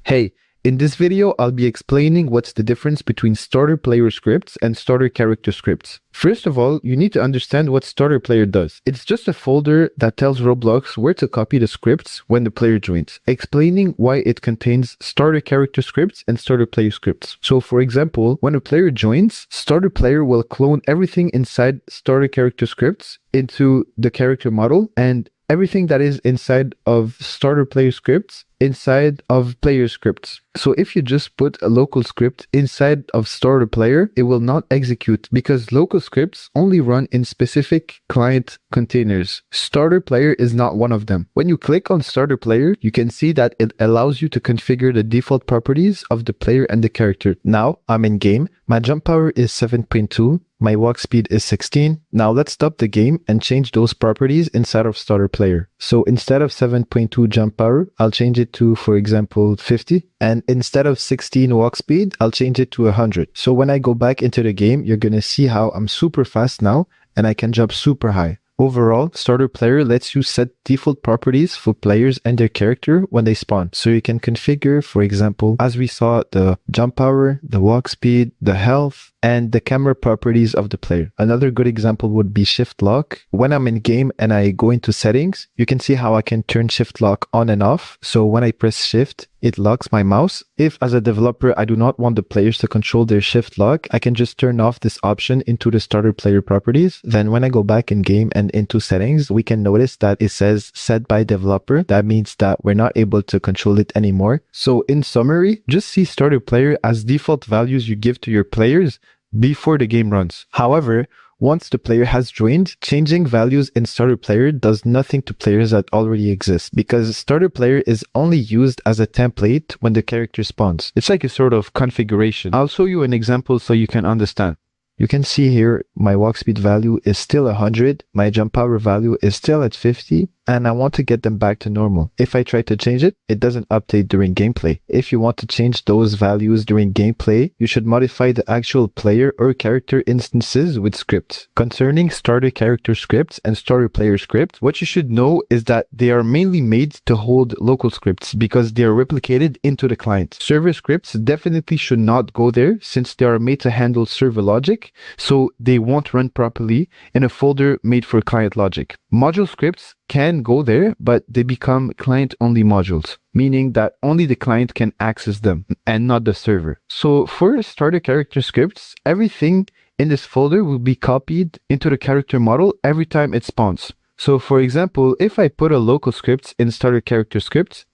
Hey, in this video, I'll be explaining what's the difference between StarterPlayerScripts and StarterCharacterScripts. First of all, you need to understand what StarterPlayer does. It's just a folder that tells Roblox where to copy the scripts when the player joins, explaining why it contains StarterCharacterScripts and StarterPlayerScripts. So for example, when a player joins, StarterPlayer will clone everything inside StarterCharacterScripts into the character model, and everything that is inside of StarterPlayerScripts inside of player scripts. So if you just put a local script inside of StarterPlayer, it will not execute because local scripts only run in specific client containers. StarterPlayer is not one of them. When you click on StarterPlayer, you can see that it allows you to configure the default properties of the player and the character. Now I'm in game. My jump power is 7.2. My walk speed is 16. Now let's stop the game and change those properties inside of StarterPlayer. So instead of 7.2 jump power, I'll change it to, for example, 50. And instead of 16 walk speed, I'll change it to 100. So when I go back into the game, you're going to see how I'm super fast now and I can jump super high. Overall, StarterPlayer lets you set default properties for players and their character when they spawn. So you can configure, for example, as we saw, the jump power, the walk speed, the health, and the camera properties of the player. Another good example would be shift lock. When I'm in game and I go into settings, you can see how I can turn shift lock on and off. So when I press shift, it locks my mouse. If as a developer, I do not want the players to control their shift lock, I can just turn off this option into the StarterPlayer properties. Then when I go back in game and into settings, we can notice that it says set by developer. That means that we're not able to control it anymore. So in summary, just see StarterPlayer as default values you give to your players before the game runs. However, once the player has joined, changing values in StarterPlayer does nothing to players that already exist because StarterPlayer is only used as a template when the character spawns. It's like a sort of configuration. I'll show you an example so you can understand. You can see here my walk speed value is still 100, my jump power value is still at 50, and I want to get them back to normal. If I try to change it, it doesn't update during gameplay. If you want to change those values during gameplay, you should modify the actual player or character instances with scripts. Concerning StarterCharacterScripts and StarterPlayerScripts, what you should know is that they are mainly made to hold local scripts because they are replicated into the client. Server scripts definitely should not go there since they are made to handle server logic, so they won't run properly in a folder made for client logic. Module scripts can go there, but they become client-only modules, meaning that only the client can access them and not the server. So for StarterCharacterScripts, everything in this folder will be copied into the character model every time it spawns. So for example, if I put a local script in StarterCharacterScripts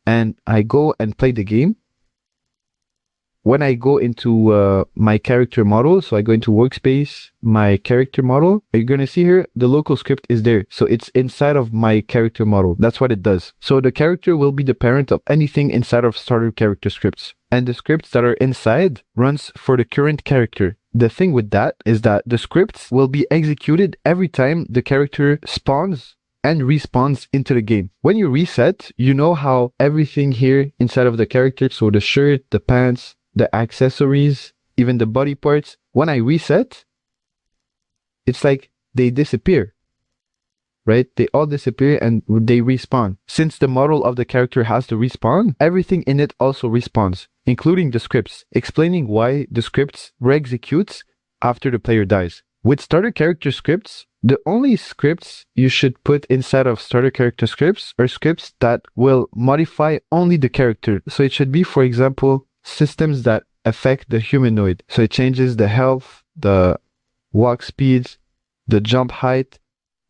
and I go and play the game, when I go into my character model, so I go into workspace, my character model, you're going to see here, the local script is there. So it's inside of my character model. That's what it does. So the character will be the parent of anything inside of StarterCharacterScripts. And the scripts that are inside runs for the current character. The thing with that is that the scripts will be executed every time the character spawns and respawns into the game. When you reset, you know how everything here inside of the character, so the shirt, the pants, the accessories, even the body parts, when I reset, it's like they disappear, right? They all disappear and they respawn. Since the model of the character has to respawn, everything in it also respawns, including the scripts, explaining why the scripts re-executes after the player dies. With StarterCharacterScripts, the only scripts you should put inside of StarterCharacterScripts are scripts that will modify only the character. So it should be, for example, systems that affect the humanoid. So it changes the health, the walk speed, the jump height,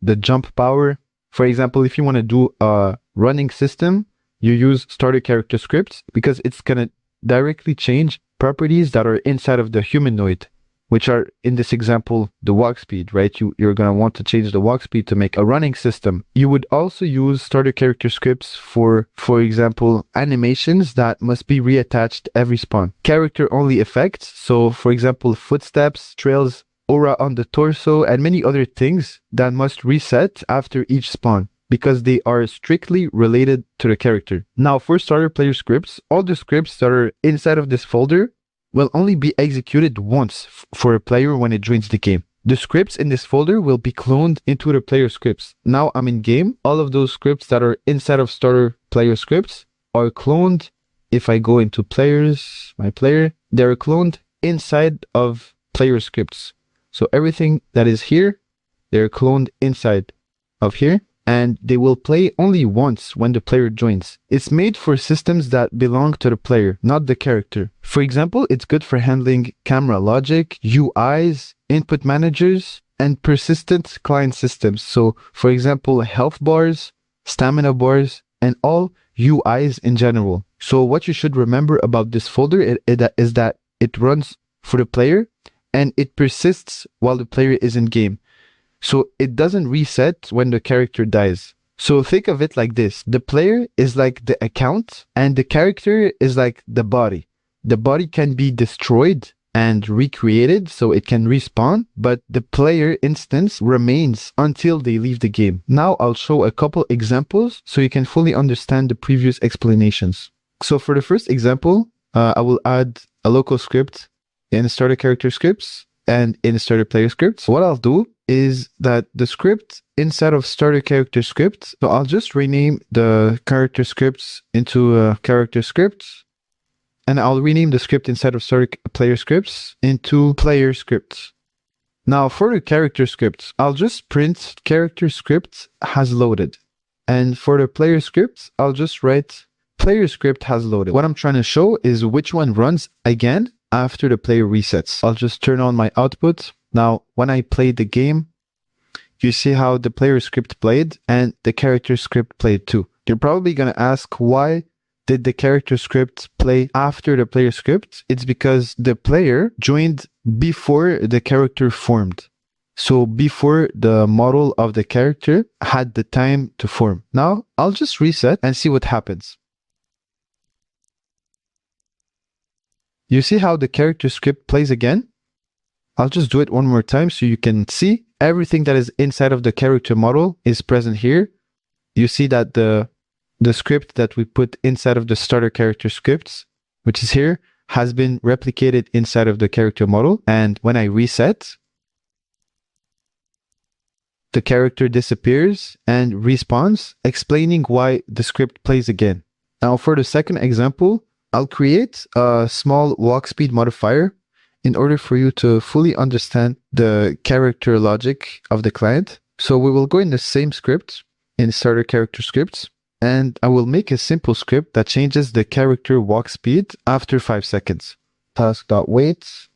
the jump power. For example, if you want to do a running system, you use StarterCharacterScripts because it's going to directly change properties that are inside of the humanoid, which are, in this example, the walk speed, right? You're going to want to change the walk speed to make a running system. You would also use StarterCharacterScripts for example, animations that must be reattached every spawn. Character-only effects, so for example, footsteps, trails, aura on the torso, and many other things that must reset after each spawn because they are strictly related to the character. Now, for StarterPlayerScripts, all the scripts that are inside of this folder will only be executed once for a player when it joins the game. The scripts in this folder will be cloned into the player scripts. Now I'm in game. All of those scripts that are inside of StarterPlayerScripts are cloned if I go into players, my player, they're cloned inside of player scripts. So everything that is here, they're cloned inside of here, and they will play only once when the player joins. It's made for systems that belong to the player, not the character. For example, it's good for handling camera logic, UIs, input managers, and persistent client systems. So for example, health bars, stamina bars, and all UIs in general. So what you should remember about this folder is that it runs for the player and it persists while the player is in game. So it doesn't reset when the character dies. So think of it like this. The player is like the account and the character is like the body. The body can be destroyed and recreated, so it can respawn, but the player instance remains until they leave the game. Now I'll show a couple examples so you can fully understand the previous explanations. So for the first example, I will add a local script in StarterCharacterScripts and in StarterPlayerScripts. What I'll do is that the script inside of StarterCharacterScripts, so I'll just rename the character scripts into character scripts, and I'll rename the script inside of StarterPlayerScripts into player scripts. Now for the character scripts, I'll just print character script has loaded. And for the player scripts, I'll just write player script has loaded. What I'm trying to show is which one runs again after the player resets. I'll just turn on my output. Now, when I play the game, you see how the player script played and the character script played too. You're probably going to ask, why did the character script play after the player script? It's because the player joined before the character formed. So before the model of the character had the time to form. Now, I'll just reset and see what happens. You see how the character script plays again? I'll just do it one more time so you can see everything that is inside of the character model is present here. You see that the script that we put inside of the starter character scripts, which is here, has been replicated inside of the character model. And when I reset, the character disappears and respawns, explaining why the script plays again. Now for the second example, I'll create a small walk speed modifier in order for you to fully understand the character logic of the client. So we will go in the same script in StarterCharacterScripts, and I will make a simple script that changes the character walk speed after 5 seconds. Task.wait.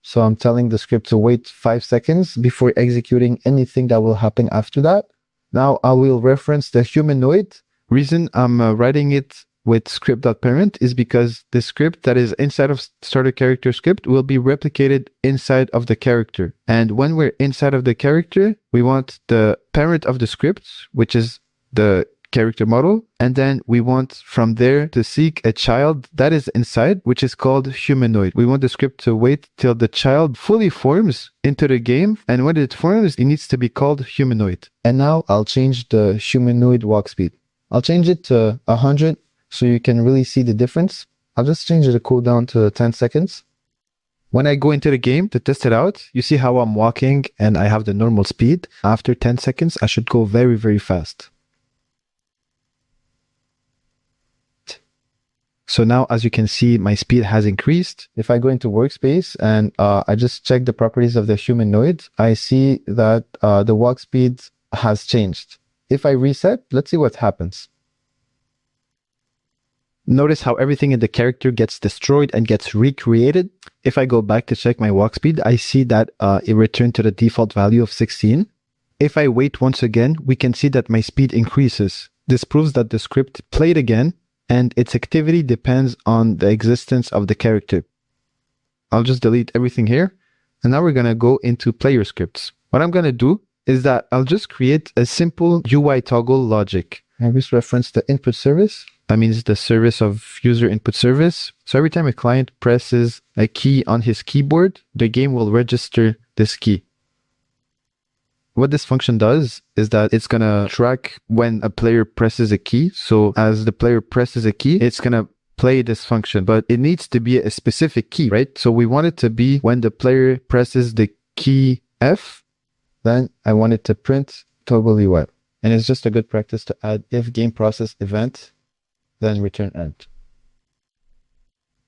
So I'm telling the script to wait 5 seconds before executing anything that will happen after that. Now I will reference the humanoid. Reason I'm writing it with script.parent is because the script that is inside of StarterCharacterScript will be replicated inside of the character. And when we're inside of the character, we want the parent of the script, which is the character model. And then we want from there to seek a child that is inside, which is called humanoid. We want the script to wait till the child fully forms into the game. And when it forms, it needs to be called humanoid. And now I'll change the humanoid walk speed. I'll change it to 100. So you can really see the difference. I'll just change the cooldown to 10 seconds. When I go into the game to test it out, you see how I'm walking and I have the normal speed. After 10 seconds, I should go very, very fast. So now, as you can see, my speed has increased. If I go into workspace and I just check the properties of the humanoid, I see that the walk speed has changed. If I reset, let's see what happens. Notice how everything in the character gets destroyed and gets recreated. If I go back to check my walk speed, I see that it returned to the default value of 16. If I wait once again, we can see that my speed increases. This proves that the script played again and its activity depends on the existence of the character. I'll just delete everything here. And now we're going to go into player scripts. What I'm going to do is that I'll just create a simple UI toggle logic. I just reference the input service. That means the service of user input service. So every time a client presses a key on his keyboard, the game will register this key. What this function does is that it's going to track when a player presses a key. So as the player presses a key, it's going to play this function, but it needs to be a specific key, right? So we want it to be when the player presses the key F, then I want it to print toggle UI. And it's just a good practice to add if game process event, then return end.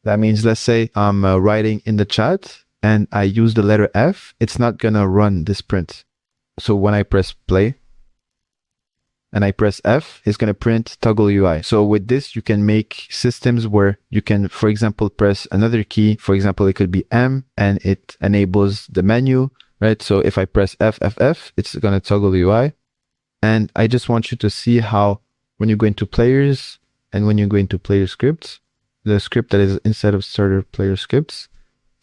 That means, let's say I'm writing in the chat and I use the letter F, it's not gonna run this print. So when I press play and I press F, it's gonna print toggle UI. So with this, you can make systems where you can, for example, press another key. For example, it could be M and it enables the menu, right? So if I press F, it's gonna toggle UI. And I just want you to see how when you go into players and when you go into player scripts, the script that is inside of starter player scripts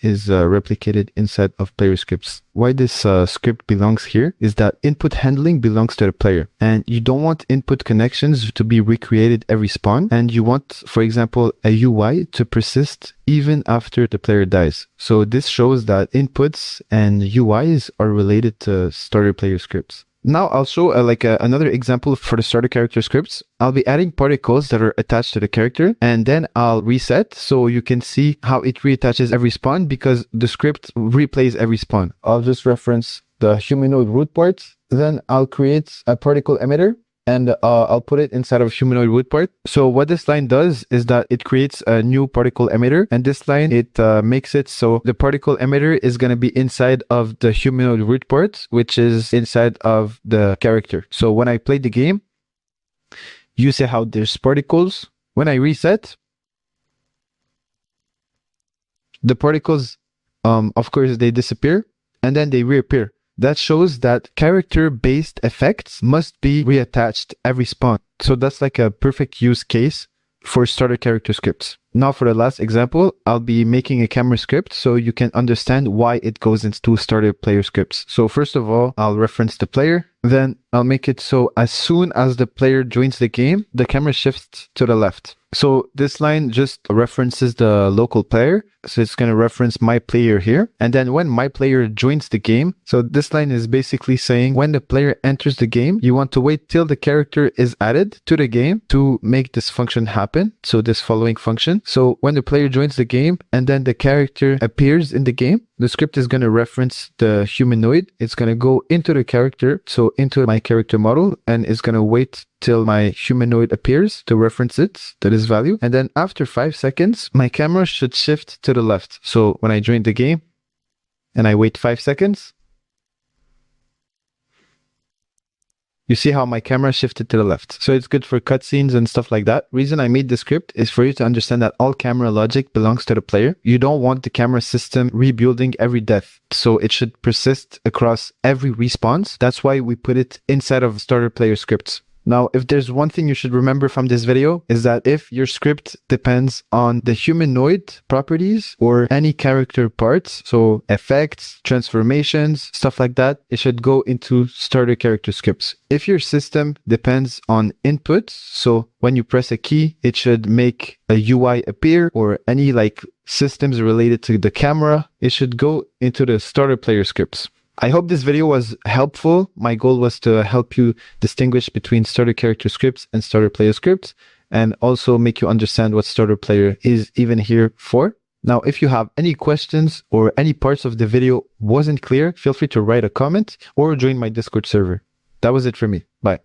is replicated inside of player scripts. Why this script belongs here is that input handling belongs to the player, and you don't want input connections to be recreated every spawn, and you want, for example, a UI to persist even after the player dies. So this shows that inputs and UIs are related to starter player scripts. Now I'll show another example for the starter character scripts. I'll be adding particles that are attached to the character, and then I'll reset so you can see how it reattaches every spawn, because the script replays every spawn. I'll just reference the humanoid root part. Then I'll create a particle emitter and I'll put it inside of humanoid root part. So what this line does is that it creates a new particle emitter, and this line, it makes it so the particle emitter is going to be inside of the humanoid root part, which is inside of the character. So when I play the game, you see how there's particles. When I reset, the particles, of course, they disappear and then they reappear. That shows that character-based effects must be reattached every spawn. So that's like a perfect use case for starter character scripts. Now for the last example, I'll be making a camera script so you can understand why it goes into starter player scripts. So first of all, I'll reference the player. Then I'll make it so as soon as the player joins the game, the camera shifts to the left. So this line just references the local player. So it's going to reference my player here. And then when my player joins the game, so this line is basically saying when the player enters the game, you want to wait till the character is added to the game to make this function happen. So this following function. So when the player joins the game and then the character appears in the game, the script is going to reference the humanoid. It's going to go into the character, so into my character model, and it's going to wait till my humanoid appears to reference it, to this value. And then after 5 seconds, my camera should shift to the left. So when I join the game and I wait 5 seconds, you see how my camera shifted to the left. So it's good for cutscenes and stuff like that. Reason I made the script is for you to understand that all camera logic belongs to the player. You don't want the camera system rebuilding every death. So it should persist across every respawn. That's why we put it inside of starter player scripts. Now, if there's one thing you should remember from this video is that if your script depends on the humanoid properties or any character parts, so effects, transformations, stuff like that, it should go into starter character scripts. If your system depends on inputs, so when you press a key, it should make a UI appear, or any like systems related to the camera, it should go into the starter player scripts. I hope this video was helpful. My goal was to help you distinguish between starter character scripts and starter player scripts, and also make you understand what starter player is even here for. Now, if you have any questions or any parts of the video wasn't clear, feel free to write a comment or join my Discord server. That was it for me. Bye.